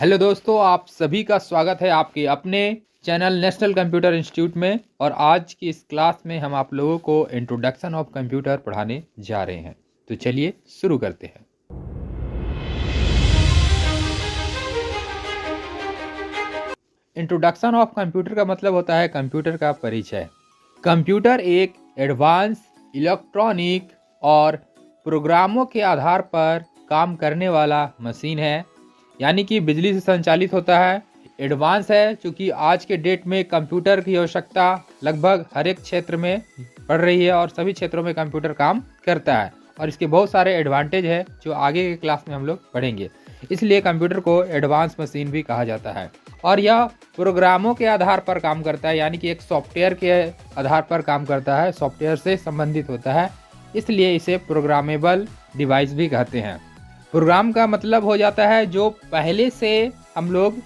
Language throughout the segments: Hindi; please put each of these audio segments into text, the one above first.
हेलो दोस्तों, आप सभी का स्वागत है आपके अपने चैनल नेशनल कंप्यूटर इंस्टीट्यूट में। और आज की इस क्लास में हम आप लोगों को इंट्रोडक्शन ऑफ कंप्यूटर पढ़ाने जा रहे हैं। तो चलिए शुरू करते हैं। इंट्रोडक्शन ऑफ कंप्यूटर का मतलब होता है कंप्यूटर का परिचय। कंप्यूटर एक एडवांस इलेक्ट्रॉनिक और प्रोग्रामों के आधार पर काम करने वाला मशीन है, यानी कि बिजली से संचालित होता है। एडवांस है क्योंकि आज के डेट में कंप्यूटर की आवश्यकता लगभग हर एक क्षेत्र में पड़ रही है और सभी क्षेत्रों में कंप्यूटर काम करता है। और इसके बहुत सारे एडवांटेज है जो आगे के क्लास में हम लोग पढ़ेंगे। इसलिए कंप्यूटर को एडवांस मशीन भी कहा जाता है। और यह प्रोग्रामों के आधार पर काम करता है, यानी कि एक सॉफ्टवेयर के आधार पर काम करता है, सॉफ्टवेयर से संबंधित होता है, इसलिए इसे प्रोग्रामेबल डिवाइस भी कहते हैं। प्रोग्राम का मतलब हो जाता है जो पहले से हम लोग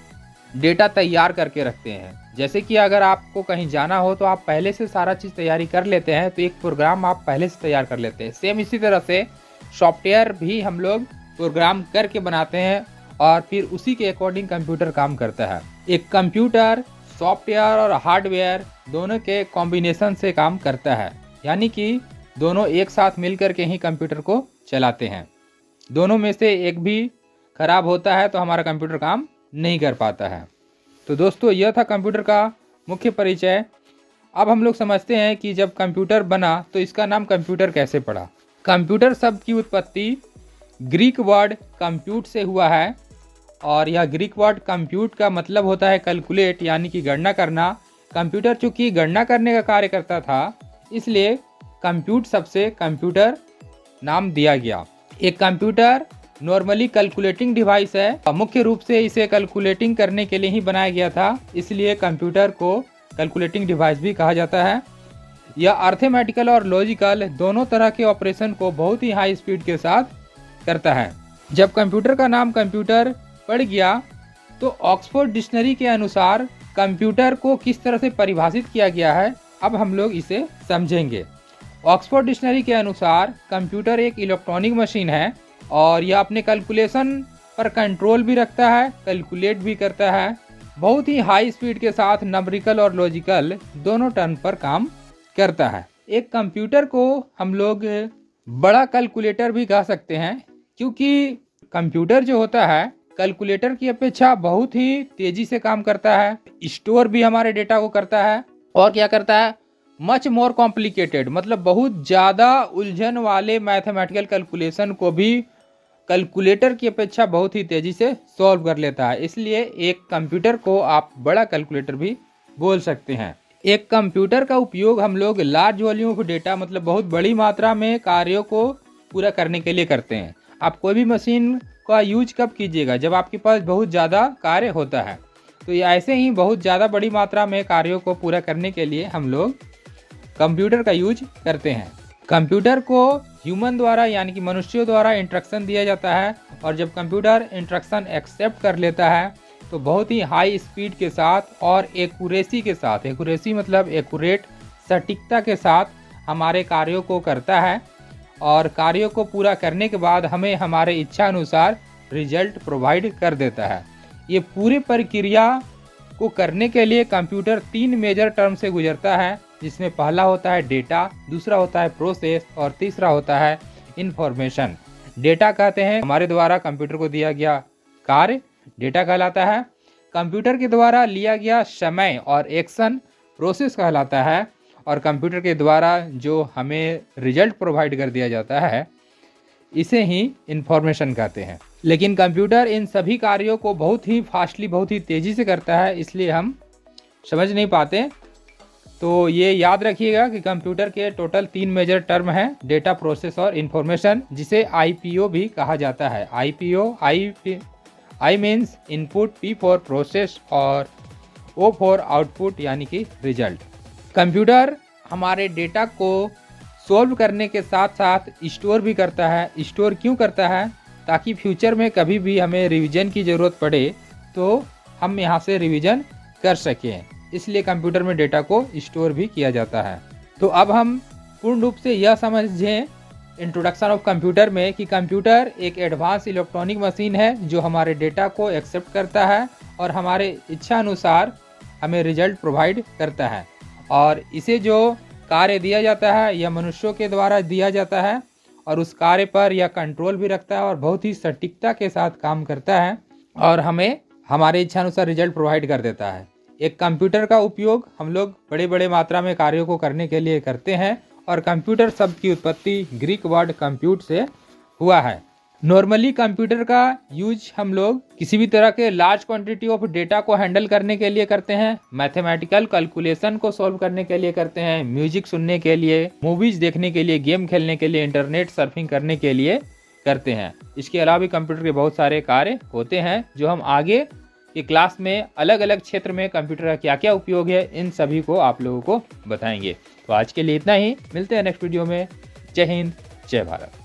डेटा तैयार करके रखते हैं। जैसे कि अगर आपको कहीं जाना हो तो आप पहले से सारा चीज़ तैयारी कर लेते हैं, तो एक प्रोग्राम आप पहले से तैयार कर लेते हैं। सेम इसी तरह से सॉफ्टवेयर भी हम लोग प्रोग्राम करके बनाते हैं और फिर उसी के अकॉर्डिंग कंप्यूटर काम करता है। एक कंप्यूटर सॉफ्टवेयर और हार्डवेयर दोनों के कॉम्बिनेशन से काम करता है, यानी कि दोनों एक साथ मिलकर के ही कंप्यूटर को चलाते हैं। दोनों में से एक भी खराब होता है तो हमारा कंप्यूटर काम नहीं कर पाता है। तो दोस्तों, यह था कंप्यूटर का मुख्य परिचय। अब हम लोग समझते हैं कि जब कंप्यूटर बना तो इसका नाम कंप्यूटर कैसे पड़ा। कंप्यूटर शब्द की उत्पत्ति ग्रीक वर्ड कंप्यूट से हुआ है और यह ग्रीक वर्ड कंप्यूट का मतलब होता है कैलकुलेट, यानी कि गणना करना। कंप्यूटर चूंकि गणना करने का कार्य करता था, इसलिए कंप्यूट शब्द से कंप्यूटर नाम दिया गया। एक कंप्यूटर नॉर्मली कैलकुलेटिंग डिवाइस है। मुख्य रूप से इसे कैलकुलेटिंग करने के लिए ही बनाया गया था, इसलिए कंप्यूटर को कैलकुलेटिंग डिवाइस भी कहा जाता है। यह अर्थमेटिकल और लॉजिकल दोनों तरह के ऑपरेशन को बहुत ही हाई स्पीड के साथ करता है। जब कंप्यूटर का नाम कंप्यूटर पड़ गया तो ऑक्सफोर्ड डिक्शनरी के अनुसार कंप्यूटर को किस तरह से परिभाषित किया गया है, अब हम लोग इसे समझेंगे। ऑक्सफोर्ड डिक्शनरी के अनुसार कंप्यूटर एक इलेक्ट्रॉनिक मशीन है और यह अपने कैलकुलेशन पर कंट्रोल भी रखता है, कैलकुलेट भी करता है। बहुत ही हाई स्पीड के साथ नंबरिकल और लॉजिकल दोनों टर्न पर काम करता है। एक कंप्यूटर को हम लोग बड़ा कैलकुलेटर भी कह सकते हैं, क्योंकि कंप्यूटर जो होता है कैलकुलेटर की अपेक्षा बहुत ही तेजी से काम करता है, स्टोर भी हमारे डेटा को करता है और क्या करता है, मच मोर कॉम्प्लिकेटेड, मतलब बहुत ज़्यादा उलझन वाले मैथमेटिकल कैलकुलेशन को भी कैलकुलेटर की अपेक्षा बहुत ही तेज़ी से सॉल्व कर लेता है। इसलिए एक कंप्यूटर को आप बड़ा कैलकुलेटर भी बोल सकते हैं। एक कंप्यूटर का उपयोग हम लोग लार्ज वॉल्यूम ऑफ डेटा, मतलब बहुत बड़ी मात्रा में कार्यों को पूरा करने के लिए करते हैं। आप कोई भी मशीन का यूज कब कीजिएगा, जब आपके पास बहुत ज़्यादा कार्य होता है। तो ये ऐसे ही बहुत ज़्यादा बड़ी मात्रा में कार्यों को पूरा करने के लिए हम लोग कंप्यूटर का यूज करते हैं। कंप्यूटर को ह्यूमन द्वारा, यानी कि मनुष्यों द्वारा इंस्ट्रक्शन दिया जाता है और जब कंप्यूटर इंस्ट्रक्शन एक्सेप्ट कर लेता है तो बहुत ही हाई स्पीड के साथ और एक्यूरेसी के साथ, एक्यूरेसी मतलब एक्यूरेट, सटीकता के साथ हमारे कार्यों को करता है और कार्यों को पूरा करने के बाद हमें हमारे इच्छा अनुसार रिजल्ट प्रोवाइड कर देता है। ये पूरी प्रक्रिया को करने के लिए कंप्यूटर 3 मेजर टर्म से गुजरता है, जिसमें पहला होता है डेटा, दूसरा होता है प्रोसेस और तीसरा होता है इंफॉर्मेशन। डेटा कहते हैं हमारे द्वारा कंप्यूटर को दिया गया कार्य डेटा कहलाता है। कंप्यूटर के द्वारा लिया गया समय और एक्शन प्रोसेस कहलाता है और कंप्यूटर के द्वारा जो हमें रिजल्ट प्रोवाइड कर दिया जाता है इसे ही इंफॉर्मेशन कहते हैं। लेकिन कंप्यूटर इन सभी कार्यों को बहुत ही फास्टली, बहुत ही तेज़ी से करता है, इसलिए हम समझ नहीं पाते। तो ये याद रखिएगा कि कंप्यूटर के टोटल 3 मेजर टर्म हैं, डेटा, प्रोसेस और इंफॉर्मेशन, जिसे आईपीओ भी कहा जाता है। IPO, I means input, P for process और ओ फॉर आउटपुट, यानी कि रिजल्ट। कंप्यूटर हमारे डेटा को सॉल्व करने के साथ साथ स्टोर भी करता है। स्टोर क्यों करता है? ताकि फ्यूचर में कभी भी हमें रिवीजन की ज़रूरत पड़े तो हम यहाँ से रिवीजन कर सकें, इसलिए कंप्यूटर में डेटा को स्टोर भी किया जाता है। तो अब हम पूर्ण रूप से यह समझें इंट्रोडक्शन ऑफ कंप्यूटर में कि कंप्यूटर एक एडवांस इलेक्ट्रॉनिक मशीन है जो हमारे डेटा को एक्सेप्ट करता है और हमारे इच्छा अनुसार हमें रिजल्ट प्रोवाइड करता है। और इसे जो कार्य दिया जाता है यह मनुष्यों के द्वारा दिया जाता है और उस कार्य पर यह कंट्रोल भी रखता है और बहुत ही सटीकता के साथ काम करता है और हमें हमारे इच्छा अनुसार रिजल्ट प्रोवाइड कर देता है। एक कंप्यूटर का उपयोग हम लोग बड़े बड़े मात्रा में कार्यों को करने के लिए करते हैं और कंप्यूटर शब्द की उत्पत्ति ग्रीक वर्ड कंप्यूट से हुआ है। नॉर्मली कंप्यूटर का यूज हम लोग किसी भी तरह के लार्ज क्वांटिटी ऑफ डेटा को हैंडल करने के लिए करते हैं, मैथमेटिकल कैलकुलेशन को सॉल्व करने के लिए करते हैं, म्यूजिक सुनने के लिए, मूवीज देखने के लिए, गेम खेलने के लिए, इंटरनेट सर्फिंग करने के लिए करते हैं। इसके अलावा भी कंप्यूटर के बहुत सारे कार्य होते हैं जो हम आगे की क्लास में अलग अलग क्षेत्र में कंप्यूटर का क्या क्या उपयोग है इन सभी को आप लोगों को बताएंगे। तो आज के लिए इतना ही, मिलते हैं नेक्स्ट वीडियो में। जय हिंद, जय भारत।